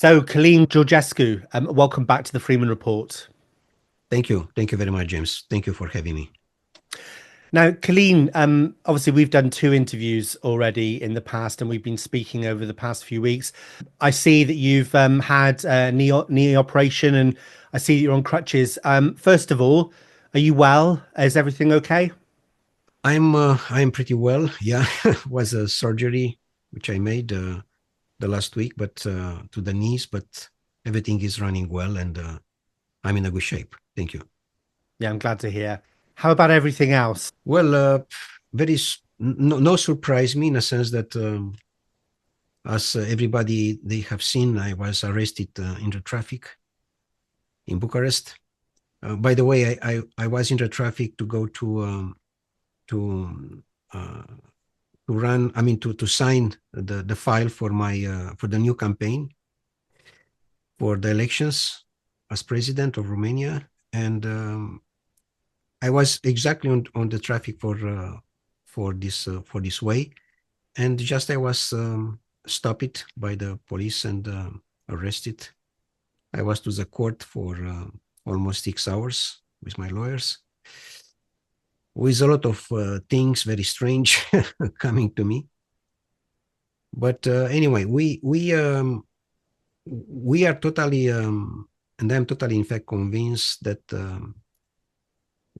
So, Calin Georgescu, welcome back to the Freeman Report. Thank you. Thank you very much, James. Thank you for having me. Now, Calin, obviously, we've done two interviews already in the past, and we've been speaking over the past few weeks. I see that you've had a knee operation, and I see that you're on crutches. First of all, are you well? Is everything okay? I'm pretty well. Yeah, was a surgery which I made the last week, but to the knees, but everything is running well, and I'm in a good shape. Thank you. Yeah, I'm glad to hear. How about everything else? Well, no surprise me in a sense that as everybody they have seen, I was arrested in the traffic in Bucharest. By the way, I was in the traffic to go to uh, to run, I mean, to sign the file for for the new campaign for the elections as president of Romania. And I was exactly on the traffic for this way. And just I was stopped by the police and arrested. I was to the court for almost 6 hours with my lawyers, with a lot of things very strange coming to me. But anyway, we are totally, and I'm totally, in fact, convinced that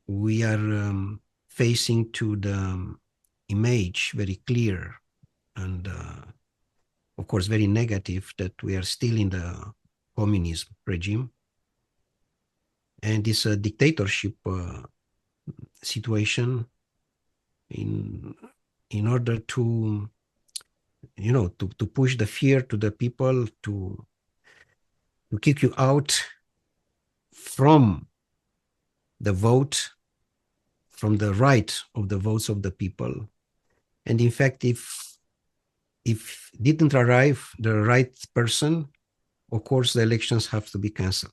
we are facing to the image very clear and, of course, very negative that we are still in the communism regime and this dictatorship situation in order to to push the fear to the people to kick you out from the vote, from the right of the votes of the people. And in fact, if didn't arrive the right person, of course the elections have to be cancelled.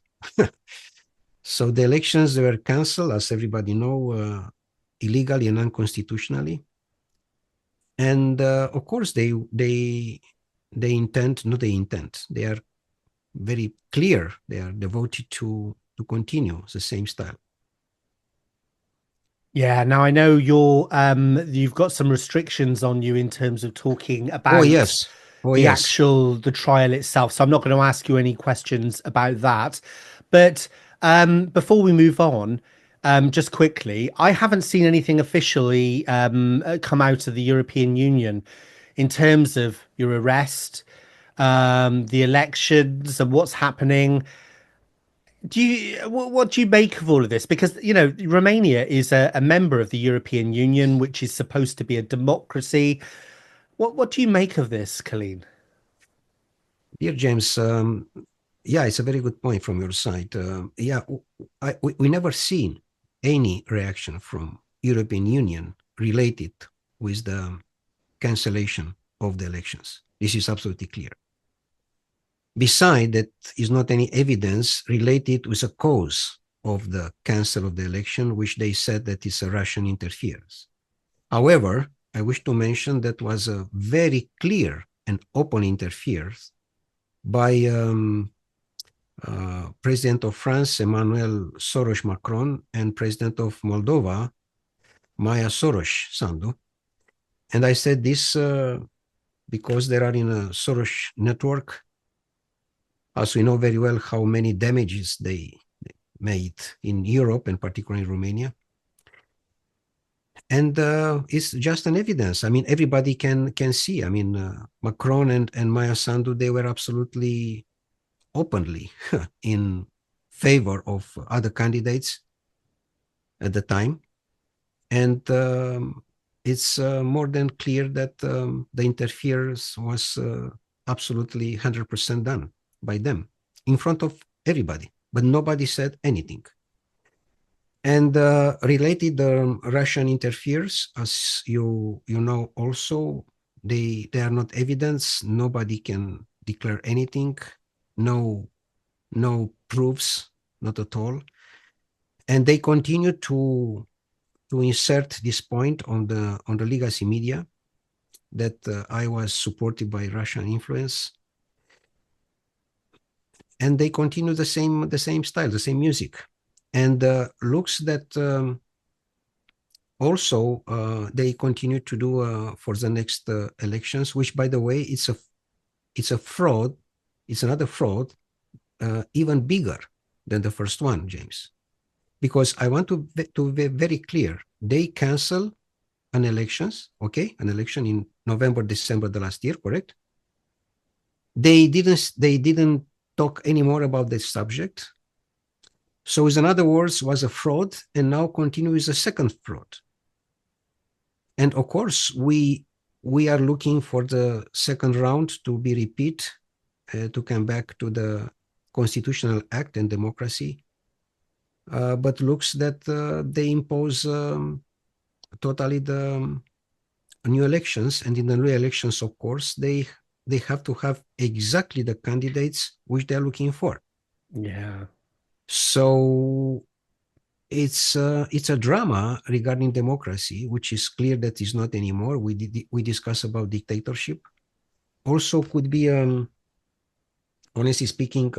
So the elections were cancelled, as everybody know, illegally and unconstitutionally. And of course they are very clear. They are devoted to continue the same style. Yeah, now I know you've got some restrictions on you in terms of talking Oh about yes, oh yes. the trial itself. So I'm not going to ask you any questions about that. But before we move on, just quickly, I haven't seen anything officially come out of the European Union in terms of your arrest, the elections, and what's happening. What do you make of all of this? Because, Romania is a member of the European Union, which is supposed to be a democracy. What do you make of this, Colleen? Dear James, yeah, it's a very good point from your side. Yeah, we never seen any reaction from European Union related with the cancellation of the elections. This is absolutely clear. Besides, that is not any evidence related with the cause of the cancel of the election, which they said that is a Russian interference. However, I wish to mention that was a very clear and open interference by President of France, Emmanuel Soros Macron, and President of Moldova, Maya Soros Sandu. And I said this because there are in a Soros network, as we know very well how many damages they made in Europe and particularly in Romania. And it's just an evidence. I mean, everybody can see. I mean, Macron and Maya Sandu, they were absolutely openly in favor of other candidates at the time. And it's more than clear that the interference was absolutely 100% done by them in front of everybody, but nobody said anything. And related Russian interference, as you know also, they are not evidence. Nobody can declare anything. No proofs, not at all. And they continue to insert this point on the legacy media that I was supported by Russian influence. and they continue the same style, the same music, and looks that also they continue to do for the next elections, which, by the way, it's a fraud. It's another fraud, even bigger than the first one, James. Because I want to be very clear. They cancel an elections, okay, an election in November, December the last year, correct? They didn't talk anymore about this subject. So, in other words, was a fraud, and now continues a second fraud. And of course, we are looking for the second round to be repeat, to come back to the constitutional act and democracy. But looks that they impose totally the new elections, and in the new elections, of course, they have to have exactly the candidates which they're looking for. Yeah. So it's a drama regarding democracy, which is clear that is not anymore. We discuss about dictatorship. Also, could be, honestly speaking,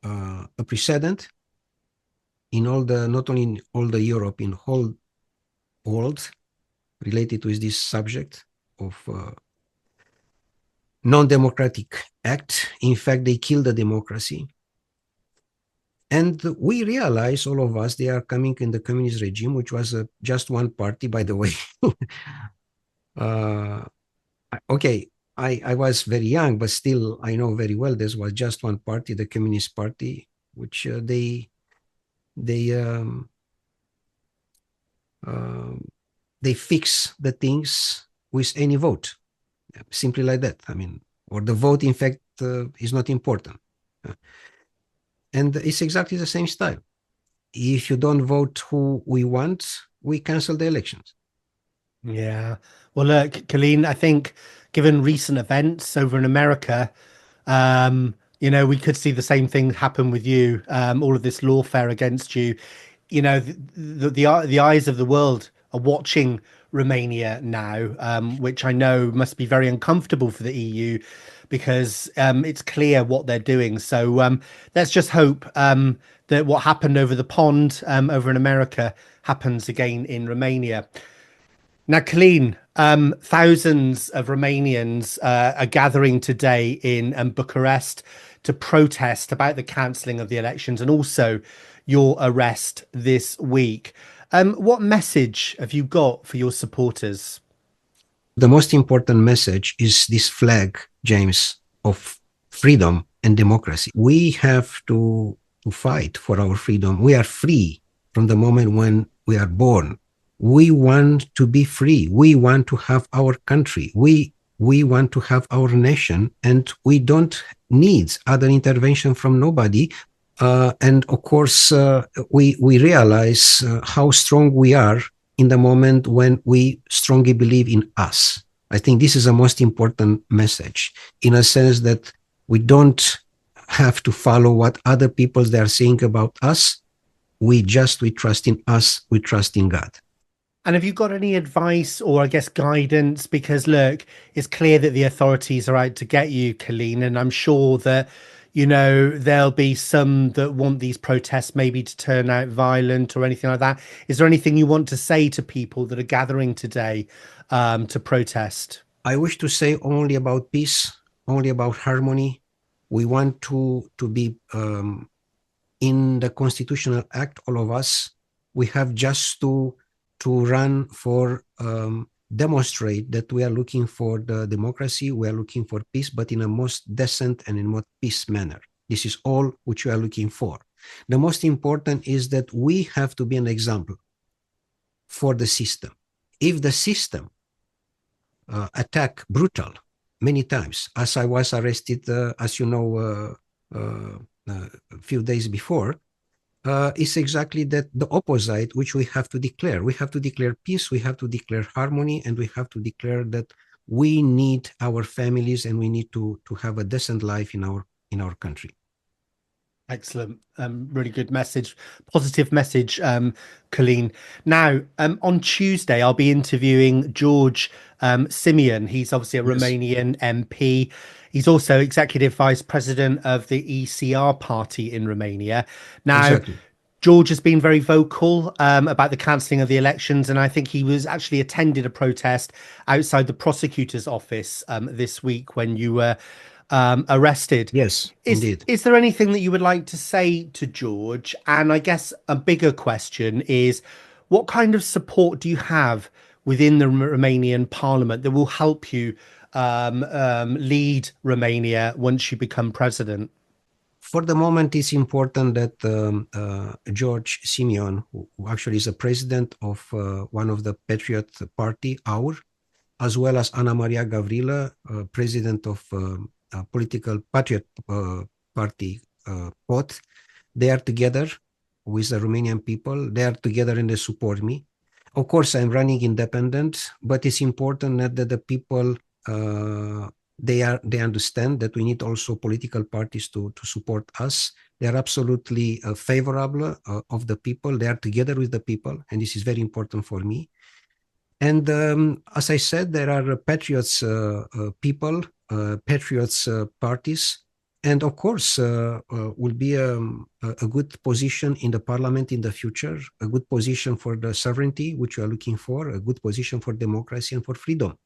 a precedent in not only in all the Europe, in whole world, related to this subject of non-democratic act. In fact, they kill the democracy. And we realize, all of us, they are coming in the communist regime, which was just one party, by the way. Okay, I was very young, but still I know very well this was just one party, the Communist Party, which they fix the things with any vote, simply like that. I mean, or the vote, in fact, is not important. And it's exactly the same style. If you don't vote who we want, we cancel the elections. Yeah. Well, look, Calin, I think given recent events over in America, we could see the same thing happen with you. All of this lawfare against you. The eyes of the world are watching Romania now, which I know must be very uncomfortable for the EU because it's clear what they're doing. So let's just hope that what happened over the pond over in America happens again in Romania. Now, Calin, thousands of Romanians are gathering today in Bucharest to protest about the cancelling of the elections and also your arrest this week. What message have you got for your supporters? The most important message is this flag, James, of freedom and democracy. We have to fight for our freedom. We are free from the moment when we are born. We want to be free. We want to have our country. We want to have our nation, and we don't need other intervention from nobody. And of course, we realize how strong we are in the moment when we strongly believe in us. I think this is the most important message, in a sense that we don't have to follow what other people they are saying about us. We trust in us. We trust in God. And have you got any advice or, I guess, guidance? Because, look, it's clear that the authorities are out to get you, Calin, and I'm sure that, there'll be some that want these protests maybe to turn out violent or anything like that. Is there anything you want to say to people that are gathering today to protest? I wish to say only about peace, only about harmony. We want to be in the Constitutional Act, all of us. We have just to run for demonstrate that we are looking for the democracy, we are looking for peace, but in a most decent and in most peace manner. This is all which we are looking for. The most important is that we have to be an example for the system. If the system attack brutal many times, as I was arrested, as you know, a few days before, is exactly that the opposite, which we have to declare. We have to declare peace, we have to declare harmony, and we have to declare that we need our families and we need to have a decent life in our country. Excellent. Really good message. Positive message, Colleen. Now, on Tuesday, I'll be interviewing George Simeon. He's obviously a Yes. Romanian MP. He's also executive vice president of the ECR party in Romania. Now, Exactly. George has been very vocal about the cancelling of the elections, and I think he was actually attended a protest outside the prosecutor's office this week when you were arrested. Yes, Is indeed. is there anything that you would like to say to George? And I guess a bigger question is, what kind of support do you have within the Romanian parliament that will help you lead Romania once you become president? For the moment, it's important that George Simeon, who actually is the president of one of the Patriot Party, our, as well as Ana Maria Gavrila, president of political Patriot Party, POT, they are together with the Romanian people. They are together and they support me. Of course, I'm running independent, but it's important that the people they understand that we need also political parties to support us. They are absolutely favorable of the people. They are together with the people, and this is very important for me. And as I said, there are patriots people, patriots parties, and of course will be a good position in the parliament in the future, a good position for the sovereignty which we are looking for, a good position for democracy and for freedom.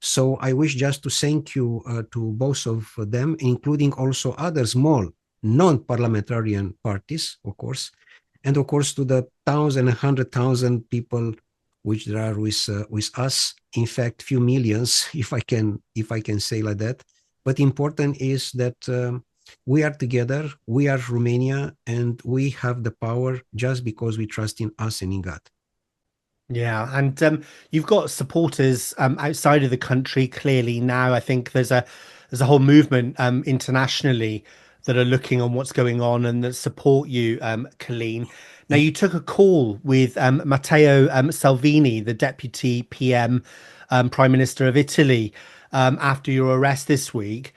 So I wish just to thank you to both of them, including also other small non-parliamentarian parties, of course, and of course to the 100,000 people which there are with us. In fact, few millions, if I can say like that. But important is that we are together, we are Romania, and we have the power just because we trust in us and in God. Yeah, and you've got supporters outside of the country clearly now. I think there's a whole movement internationally that are looking on what's going on and that support you, Calin. Now, you took a call with Matteo Salvini, the deputy PM, Prime Minister of Italy, after your arrest this week.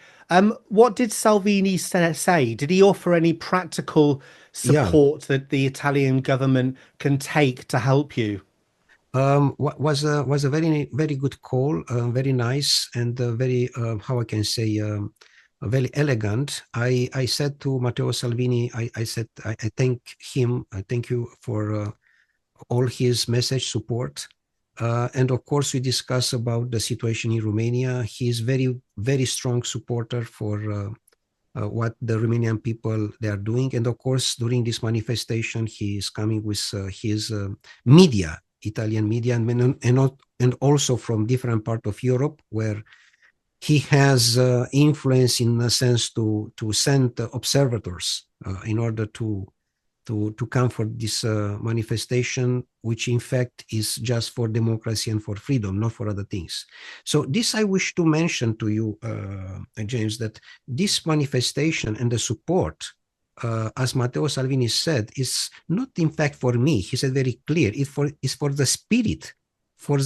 What did Salvini say? Did he offer any practical Yeah, support that the Italian government can take to help you? was a very good call, very nice and very how I can say very elegant. I said to Matteo Salvini, I said I thank him, I thank you for all his message support. And of course, we discuss about the situation in Romania. He is very strong supporter for what the Romanian people they are doing. And of course, during this manifestation, he is coming with his media, Italian media, and also from different part of Europe, where he has influence in a sense to send observators in order to come for this manifestation, which in fact is just for democracy and for freedom, not for other things. So this I wish to mention to you, James, that this manifestation and the support, as Matteo Salvini said, is not in fact for me. He said very clear, it's for the spirit, for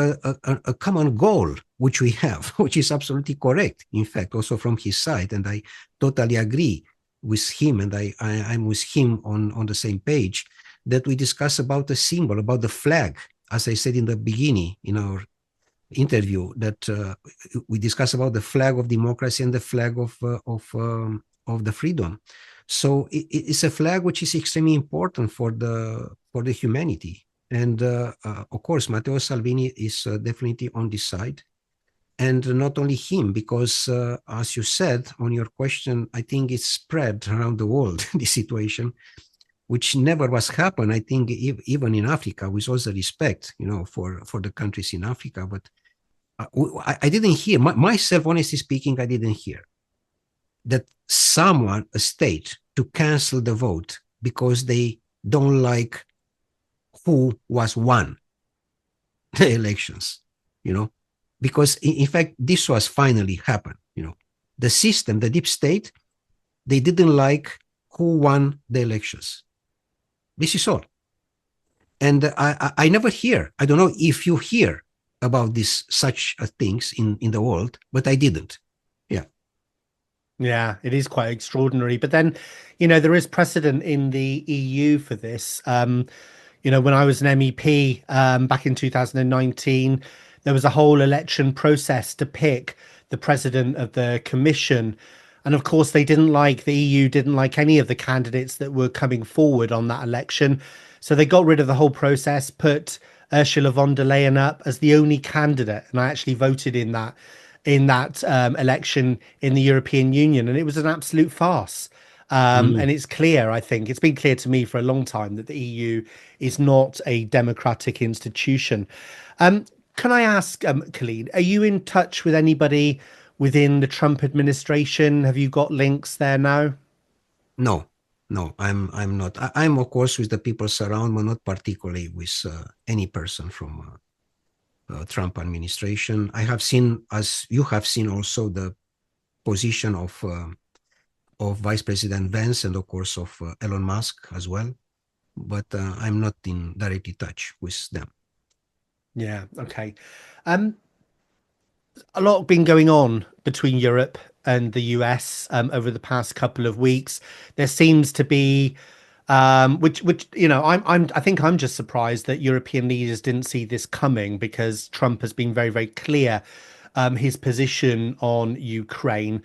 a common goal which we have, which is absolutely correct, in fact, also from his side. And I totally agree with him, and I'm with him on the same page, that we discuss about the symbol, about the flag, as I said in the beginning in our interview, that we discuss about the flag of democracy and the flag of the freedom. So it's a flag which is extremely important for the humanity. And of course, Matteo Salvini is definitely on this side. And not only him, because as you said on your question, I think it's spread around the world, this situation, which never was happen, I think, even in Africa, with all the respect, for the countries in Africa. But I didn't hear, myself, honestly speaking, I didn't hear that someone, a state, to cancel the vote because they don't like who was won the elections, because in fact, this was finally happened. The system, the deep state, they didn't like who won the elections. This is all. And I never hear, I don't know if you hear about this, such things in the world, but I didn't. Yeah. Yeah, it is quite extraordinary. But then, there is precedent in the EU for this. When I was an MEP back in 2019, there was a whole election process to pick the the president of the commission. And of course, the EU didn't like any of the candidates that were coming forward on that election. So they got rid of the whole process, put Ursula von der Leyen up as the only candidate. And I actually voted in that election in the European Union, and it was an absolute farce. Mm. And it's clear, I think, it's been clear to me for a long time that the EU is not a democratic institution. Um, can I ask, Khalid, are you in touch with anybody within the Trump administration? Have you got links there now? No, no, I'm not. I'm of course with the people surround, but not particularly with any person from Trump administration. I have seen, as you have seen, also the position of Vice President Vance and of course of Elon Musk as well. But I'm not in direct touch with them. Yeah, okay. Um, a lot been going on between Europe and the US over the past couple of weeks. There seems to be, which I think I'm just surprised that European leaders didn't see this coming because Trump has been very, very clear his position on Ukraine.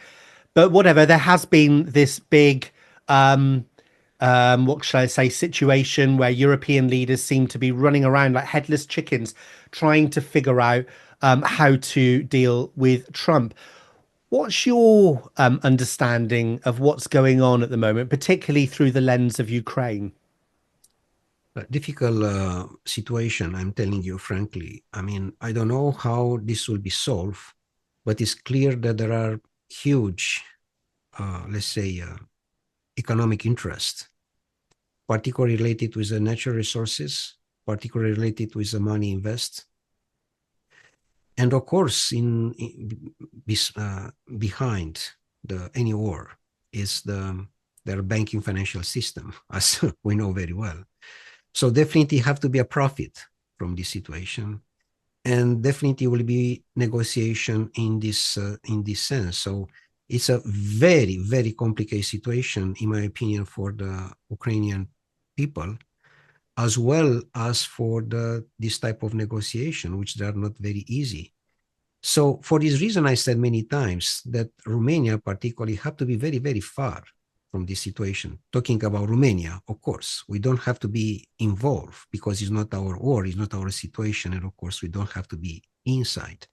But whatever, there has been this big what should I say, situation where European leaders seem to be running around like headless chickens, trying to figure out how to deal with Trump. What's your understanding of what's going on at the moment, particularly through the lens of Ukraine? A difficult situation, I'm telling you frankly. I mean, I don't know how this will be solved, but it's clear that there are huge, let's say, economic interests, particularly related with the natural resources, particularly related with the money invest. And of course, behind any war is their banking financial system, as we know very well. So definitely have to be a profit from this situation, and definitely will be negotiation in this sense. So it's a very, very complicated situation, in my opinion, for the Ukrainian people, as well as for this type of negotiation, which they are not very easy. So for this reason, I said many times that Romania particularly have to be very, very far from this situation. Talking about Romania, of course, we don't have to be involved because it's not our war, it's not our situation, and of course, we don't have to be inside.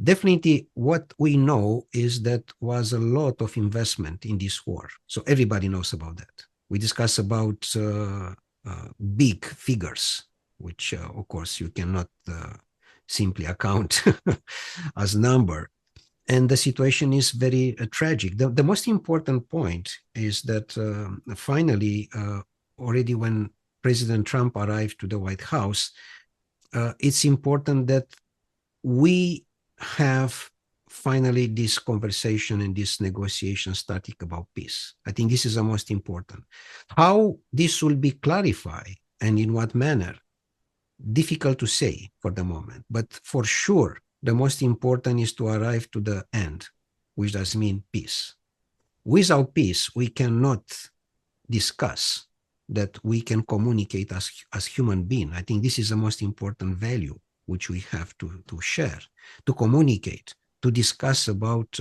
Definitely, what we know is that was a lot of investment in this war. So everybody knows about that. We discuss about big figures, which of course you cannot simply account as number. And the situation is very tragic. The most important point is that finally, already when President Trump arrived to the White House, it's important that we have finally this conversation and this negotiation starting about peace. I think this is the most important. How this will be clarified and in what manner, difficult to say for the moment, but for sure, the most important is to arrive to the end, which does mean peace. Without peace, we cannot discuss that we can communicate as human beings. I think this is the most important value which we have to share, to communicate, to discuss about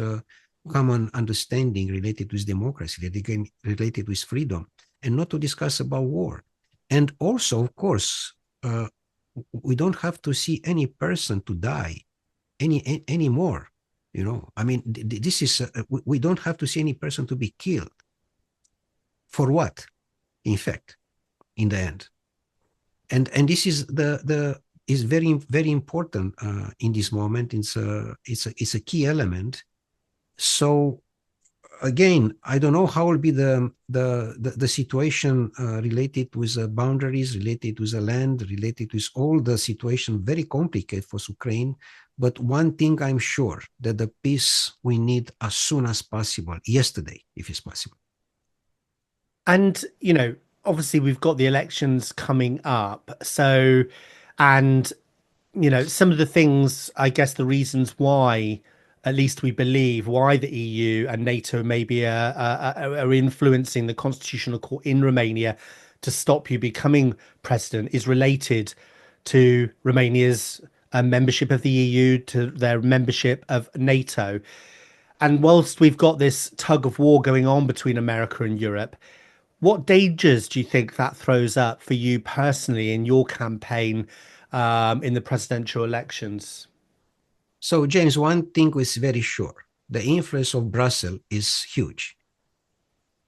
common understanding related with democracy, related with freedom, and not to discuss about war. And also, of course, we don't have to see any person to die anymore. You know, I mean, this is we don't have to see any person to be killed. For what? In fact, in the end, and this is the is very, very important in this moment. It's a key element. So again, I don't know how will be the situation related with the boundaries, related with the land, related with all the situation, very complicated for Ukraine. But one thing I'm sure, that the peace we need as soon as possible, yesterday, if it's possible. And, obviously we've got the elections coming up. So, and, some of the things, I guess the reasons why, at least we believe, why the EU and NATO maybe are influencing the constitutional court in Romania to stop you becoming president is related to Romania's membership of the EU to their membership of NATO. And whilst we've got this tug of war going on between America and Europe, what dangers do you think that throws up for you personally in your campaign in the presidential elections? So, James, one thing is very sure. The influence of Brussels is huge,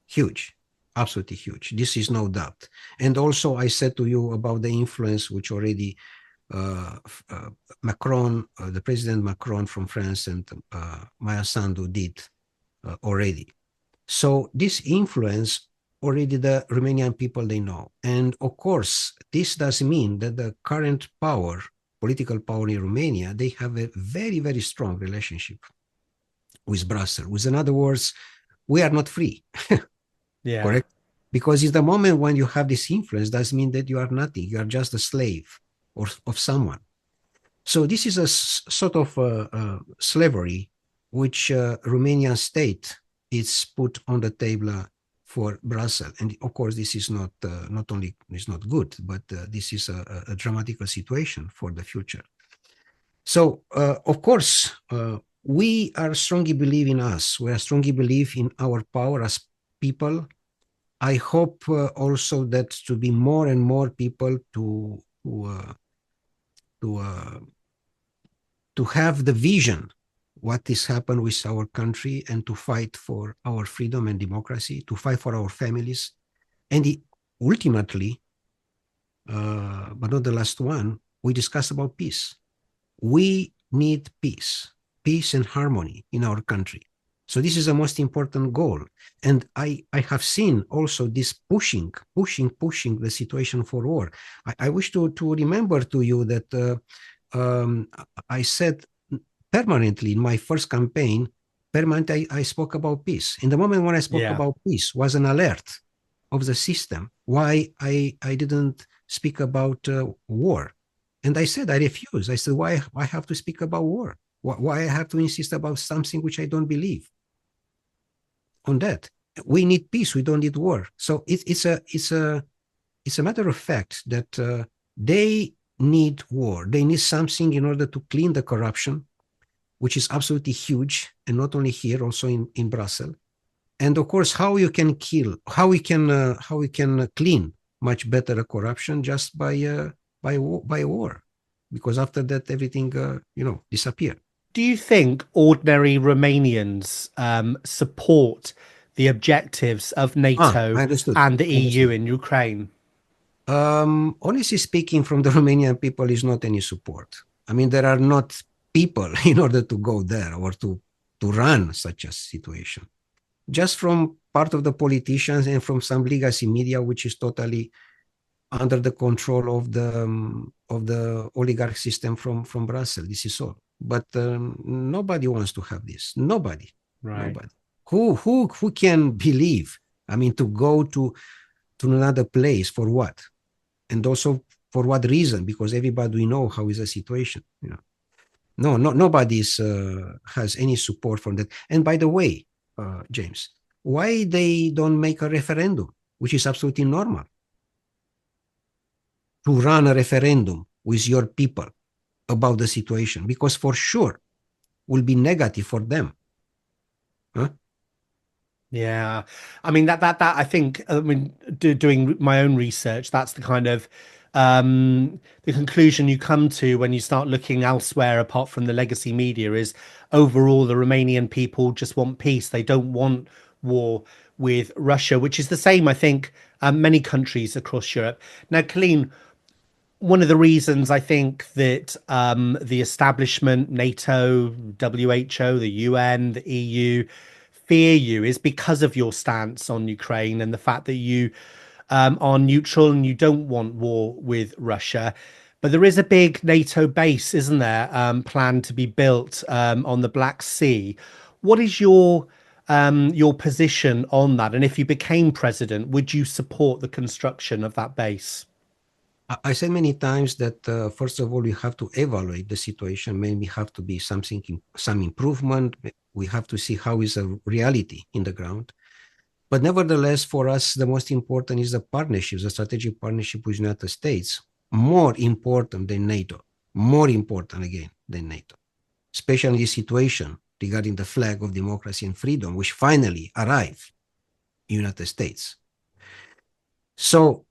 huge, absolutely huge. This is no doubt. And also, I said to you about the influence which already uh, Macron, the President Macron from France and Maya Sandu did already. So this influence already the Romanian people, they know. And of course, this does mean that the current power, political power in Romania, they have a very, very strong relationship with Brussels. With in other words, we are not free, Yeah. correct? Because it's the moment when you have this influence, does mean that you are nothing. You are just a slave or of someone. So this is a sort of slavery which Romanian state is put on the table for Brussels. And of course, this is not only is not good, but this is a dramatical situation for the future. So of course, we are strongly believe in us. We are strongly believe in our power as people. I hope also that to be more and more people to to have the vision what is happened with our country and to fight for our freedom and democracy, to fight for our families. And ultimately, but not the last one, we discussed about peace. We need peace, peace and harmony in our country. So this is the most important goal. And I have seen also this pushing the situation for war. I wish to remember to you that I said permanently in my first campaign, permanently I spoke about peace. In the moment when I spoke Yeah. about peace was an alert of the system. Why I didn't speak about war. And I said, I refuse. I said, why I have to speak about war? Why I have to insist about something which I don't believe on that? We need peace. We don't need war. So it's a matter of fact that they need war. They need something in order to clean the corruption, which is absolutely huge, and not only here, also in Brussels. And of course, how we can clean much better a corruption just by war, because after that everything disappear. Do you think ordinary Romanians support the objectives of NATO I understood. and the I EU understood. in Ukraine? Honestly speaking, from the Romanian people is not any support. I mean, there are not people in order to go there or to run such a situation. Just from part of the politicians and from some legacy media, which is totally under the control of the oligarch system from Brussels. This is all. But nobody wants to have this. Nobody. Right. Nobody. Who can believe? I mean, to go to another place for what? And also for what reason? Because everybody know how is the situation. No, nobody has any support from that. And by the way, James, why they don't make a referendum, which is absolutely normal, to run a referendum with your people about the situation? Because for sure will be negative for them. Huh? Yeah, I mean that I think doing my own research, that's the kind of the conclusion you come to when you start looking elsewhere apart from the legacy media is overall the Romanian people just want peace. They don't want war with Russia, which is the same, I think, many countries across Europe. Now, Colleen, one of the reasons I think that the establishment, NATO, WHO, the UN, the EU fear you is because of your stance on Ukraine and the fact that you are neutral and you don't want war with Russia. But there is a big NATO base, isn't there, planned to be built on the Black Sea. What is your position on that? And if you became president, would you support the construction of that base? I said many times that first of all we have to evaluate the situation. Maybe have to be some improvement. We have to see how is the reality in the ground. But nevertheless, for us, the most important is the partnership, the strategic partnership with the United States, more important than NATO. more important again than NATO, especially in this situation regarding the flag of democracy and freedom, which finally arrived in the United States. So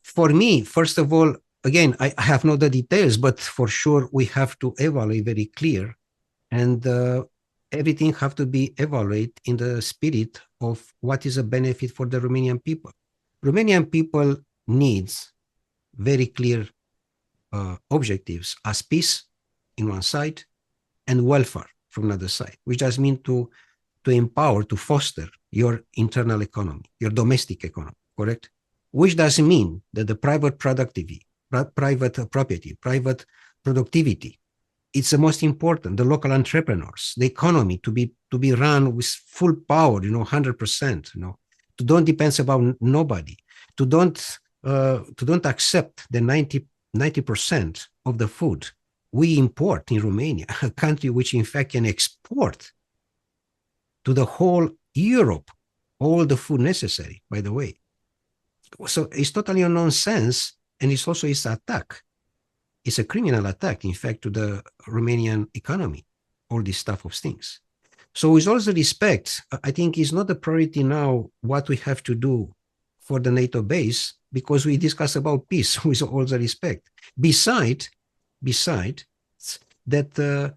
for me, first of all, again, I have not the details, but for sure we have to evaluate very clear, and everything have to be evaluated in the spirit of what is a benefit for the Romanian people. Romanian people needs very clear objectives as peace in one side and welfare from another side, which does mean to empower, to foster your internal economy, your domestic economy, correct? Which does mean that the private productivity, private property, private productivity, it's the most important. The local entrepreneurs, the economy to be run with full power, 100%, to don't depend about nobody, to don't accept the 90% of the food we import in Romania, a country which in fact can export to the whole Europe all the food necessary, by the way. So it's totally a nonsense, and it's also its attack. It's a criminal attack, in fact, to the Romanian economy, all these stuff of things. So with all the respect, I think it's not the priority now what we have to do for the NATO base, because we discuss about peace with all the respect. Beside that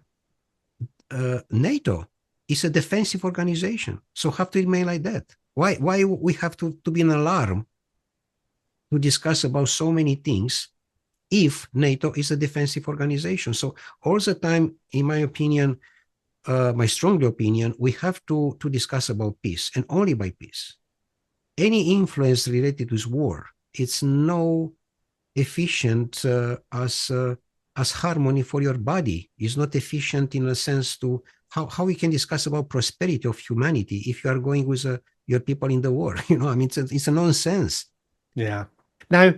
NATO is a defensive organization, so have to remain like that. Why we have to be in alarm to discuss about so many things if NATO is a defensive organization? So all the time, in my opinion, my strong opinion, we have to discuss about peace, and only by peace. Any influence related with war, it's no efficient as harmony for your body. It's not efficient in a sense to how we can discuss about prosperity of humanity if you are going with your people in the war. I mean, it's a nonsense. Yeah. Now,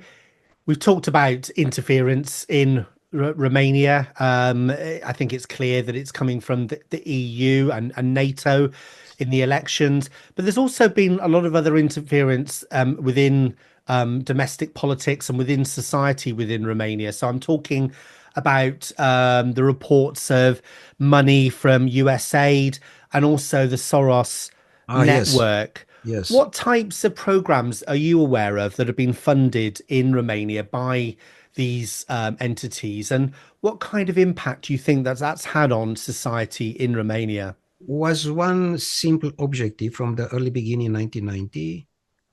we've talked about interference in Romania. I think it's clear that it's coming from the EU and NATO in the elections, but there's also been a lot of other interference within domestic politics and within society within Romania. So I'm talking about the reports of money from USAID and also the Soros Yes. network. Yes. What types of programs are you aware of that have been funded in Romania by these entities, and what kind of impact do you think that's had on society in Romania? Was one simple objective from the early beginning, 1990,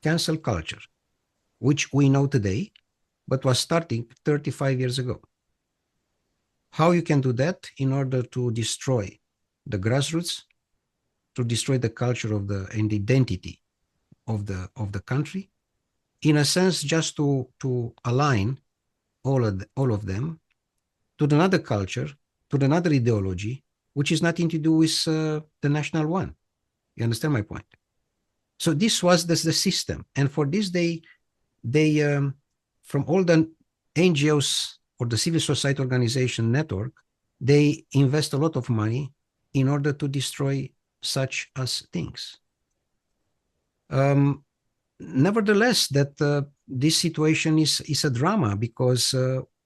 cancel culture, which we know today, but was starting 35 years ago. How you can do that in order to destroy the grassroots, to destroy the culture of and the identity of the country, in a sense, just to align all of them to another culture, to another ideology, which is nothing to do with the national one. You understand my point? So this was the system, and for this they from all the NGOs or the civil society organization network, they invest a lot of money in order to destroy such as things. Nevertheless, that this situation is a drama, because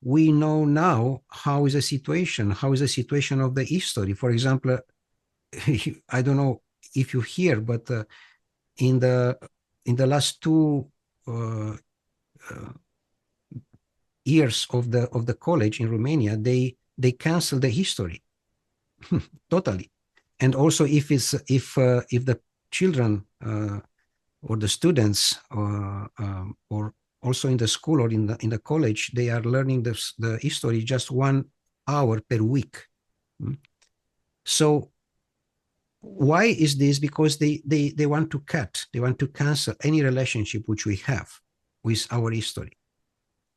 we know now how is the situation of the history. For example, I don't know if you hear, but in the last 2 years of the college in Romania, they canceled the history totally. And also, if the children or the students or also in the school or in the college, they are learning the history just 1 hour per week. So why is this? Because they want to cancel any relationship which we have with our history,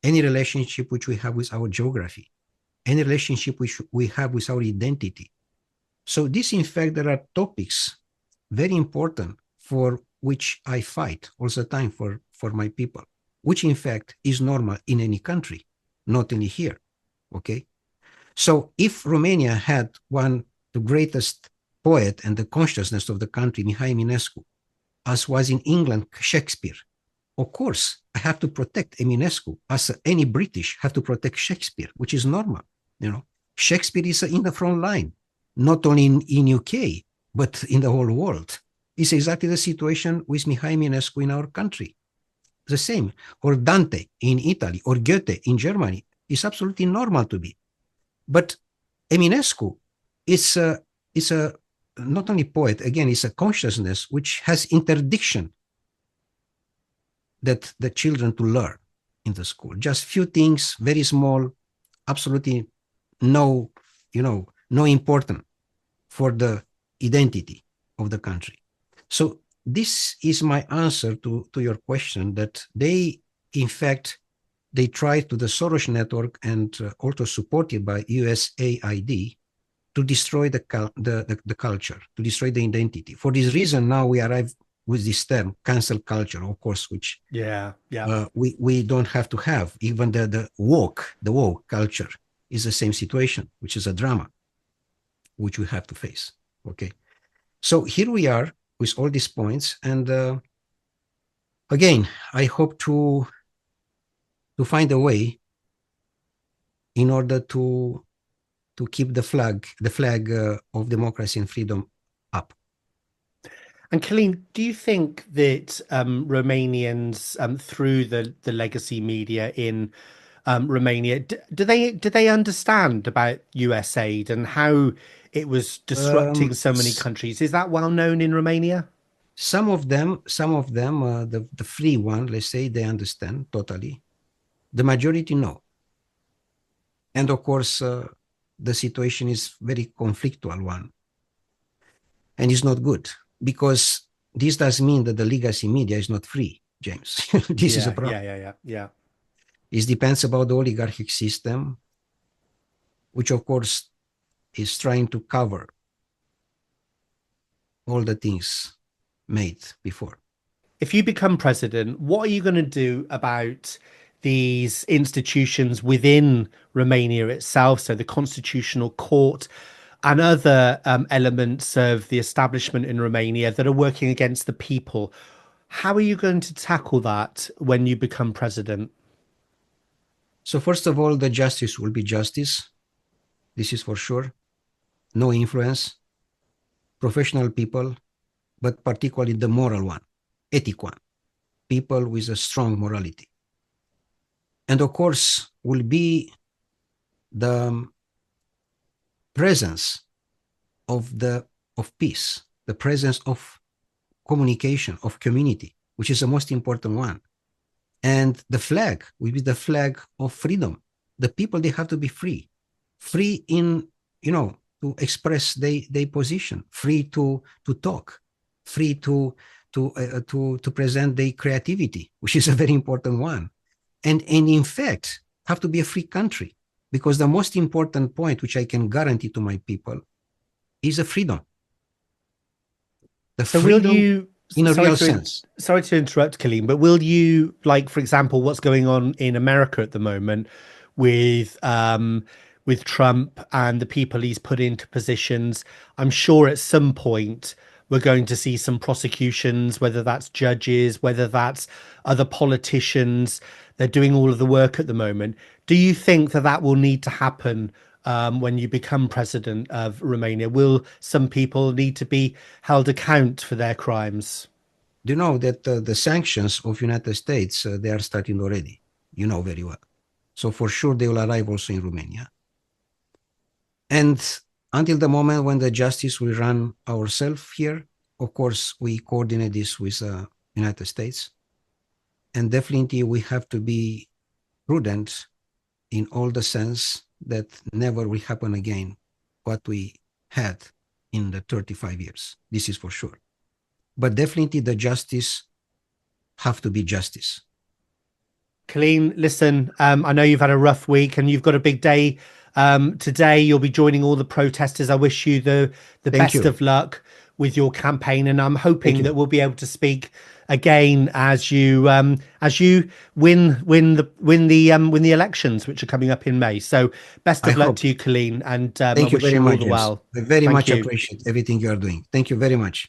any relationship which we have with our geography, any relationship which we have with our identity. So this, in fact, there are topics very important for which I fight all the time for my people, which in fact is normal in any country, not only here, okay? So if Romania had the greatest poet and the consciousness of the country, Mihai Eminescu, as was in England, Shakespeare, of course, I have to protect Eminescu, as any British have to protect Shakespeare, which is normal. You know, Shakespeare is in the front line, not only in UK, but in the whole world. It's exactly the situation with Mihai Eminescu in our country. The same. Or Dante in Italy, or Goethe in Germany. It's absolutely normal to be. But Eminescu is a not only poet, again, it's a consciousness which has interdiction that the children to learn in the school. Just few things, very small, absolutely no, no important for the identity of the country. So this is my answer to your question, that they, in fact, they try to the Soros network and also supported by USAID to destroy the culture, to destroy the identity. For this reason, now we arrive with this term, cancel culture, of course, which we don't have to have. Even the woke culture is the same situation, which is a drama, which we have to face. Okay, so here we are with all these points, and again, I hope to find a way in order to keep the flag of democracy and freedom up. And Calin, do you think that Romanians, through the legacy media in Romania, do they understand about US aid and how it was disrupting so many countries? Is that well known in Romania? Some of them, the free one, let's say, they understand totally. The majority, no. And of course, the situation is very conflictual one. And it's not good, because this does mean that the legacy media is not free, James. This is a problem. Yeah. It depends about the oligarchic system, which of course is trying to cover all the things made before. If you become president, what are you going to do about these institutions within Romania itself? So the Constitutional Court and other elements of the establishment in Romania that are working against the people. How are you going to tackle that when you become president? So first of all, the justice will be justice. This is for sure. No influence. Professional people, but particularly the moral one, ethic one. People with a strong morality. And of course, will be the presence of peace, the presence of communication, of community, which is the most important one. And the flag will be the flag of freedom. The people, they have to be free in, to express their position, free to talk, free to present their creativity, which is a very important one. And in fact, have to be a free country, because the most important point, which I can guarantee to my people, is the freedom. The freedom in a real sense. Sorry to interrupt, Calin, but will you, like, for example, what's going on in America at the moment with Trump and the people he's put into positions? I'm sure at some point we're going to see some prosecutions, whether that's judges, whether that's other politicians. They're doing all of the work at the moment. Do you think that will need to happen when you become president of Romania? Will some people need to be held account for their crimes? Do you know that the sanctions of United States, they are starting already? You know very well. So for sure they will arrive also in Romania. And until the moment when the justice will run ourselves here, of course, we coordinate this with United States. And definitely we have to be prudent in all the sense that never will happen again what we had in the 35 years. This is for sure. But definitely the justice have to be justice. Calin, listen, I know you've had a rough week and you've got a big day today. You'll be joining all the protesters. I wish you the best of luck with your campaign, and I'm hoping that we'll be able to speak again as you win the elections, which are coming up in May. So best of luck to you, Calin, and thank you very much. Well. I very much appreciate everything you are doing. Thank you very much.